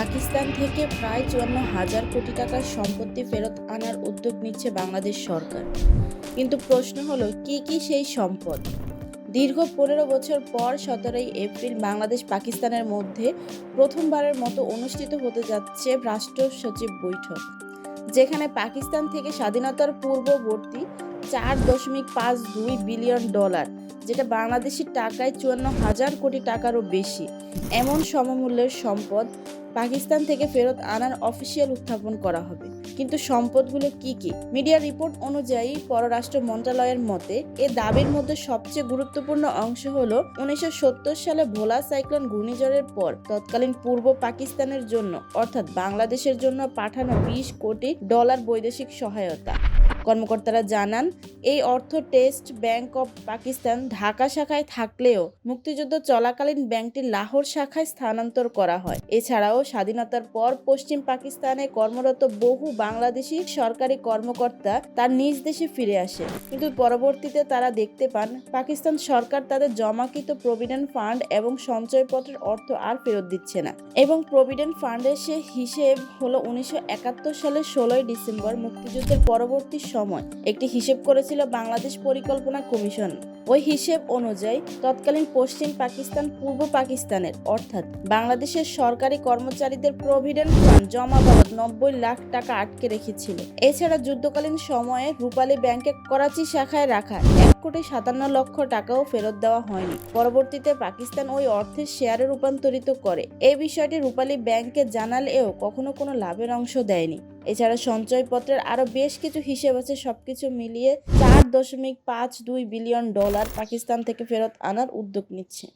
পাকিস্তান থেকে প্রায় ৫৪,০০০ কোটি টাকার সম্পত্তি ফেরত আনার উদ্যোগ নিচ্ছে বাংলাদেশ সরকার। কিন্তু প্রশ্ন হলো কি কি সেই সম্পদ? দীর্ঘ ১৫ বছর পর ১৭ই এপ্রিল বাংলাদেশ পাকিস্তানের মধ্যে প্রথমবারের মতো অনুষ্ঠিত হতে যাচ্ছে রাষ্ট্র সচিব বৈঠক, যেখানে পাকিস্তান থেকে স্বাধীনতার পূর্ববর্তী ৪.৫২ বিলিয়ন ডলার, যেটা বাংলাদেশি টাকায় ৫৪,০০০ কোটি টাকারও বেশি, এমন সমমূল্যের সম্পদ পাকিস্তান থেকে ফেরত আনার অফিসিয়াল উত্থাপন করা হবে। কিন্তু সম্পদগুলো কি কি? মিডিয়া রিপোর্ট অনুযায়ী পররাষ্ট্র মন্ত্রণালয়ের মতে এ দাবির মধ্যে সবচেয়ে গুরুত্বপূর্ণ অংশ হলো ১৯৭০ সালে ভোলা সাইক্লোন ঘূর্ণিঝড়ের পর তৎকালীন পূর্ব পাকিস্তানের জন্য অর্থাৎ বাংলাদেশের জন্য পাঠানো ২০ কোটি ডলার বৈদেশিক সহায়তা। কর্মকর্তারা জানান, এই অর্থ test bank of Pakistan Dhaka শাখায় থাকলেও মুক্তিযুদ্ধ চলাকালীন ব্যাংকটি লাহোর শাখায় স্থানান্তর করা হয়। এছাড়াও স্বাধীনতার পর পশ্চিম পাকিস্তানে কর্মরত বহু বাংলাদেশি সরকারি কর্মকর্তা তার নিজ দেশে ফিরে আসে, কিন্তু পরবর্তীতে তারা দেখতে পান পাকিস্তান সরকার তাদের জমাকৃত প্রভিডেন্ট ফান্ড এবং সঞ্চয়পত্রের অর্থ আর ফেরত দিচ্ছে না। এবং প্রভিডেন্ট ফান্ডের সে হিসেব হলো ১৯৭১ সালের ১৬ই ডিসেম্বর মুক্তিযুদ্ধের পরবর্তী সময় একটি হিসেব করেছিল বাংলাদেশ পরিকল্পনা কমিশন। ওই হিসেব অনুযায়ী তৎকালীন পশ্চিম পাকিস্তান পূর্ব পাকিস্তানের অর্থাৎ বাংলাদেশের সরকারি কর্মচারীদের প্রভিডেন্ট ফান্ড জমা বাবদ ৯০ লাখ টাকা আটকে রেখেছিল। এছাড়া যুদ্ধকালীন সময়ে রূপালী ব্যাংকে করাচি শাখায় রাখা ১,৫৭,০০,০০০ টাকাও ফেরত দেওয়া হয়নি। পরবর্তীতে পাকিস্তান ওই অর্থের শেয়ারে রূপান্তরিত করে। এই বিষয়টি রূপালী ব্যাংকে জানালেও কখনো কোনো লাভের অংশ দেয়নি। এছাড়া সঞ্চয়পত্রের আরও বেশ কিছু হিসেব আছে। সবকিছু মিলিয়ে ৪.৫২ বিলিয়ন ডলার পাকিস্তান থেকে ফেরত আনার উদ্যোগ নিচ্ছে।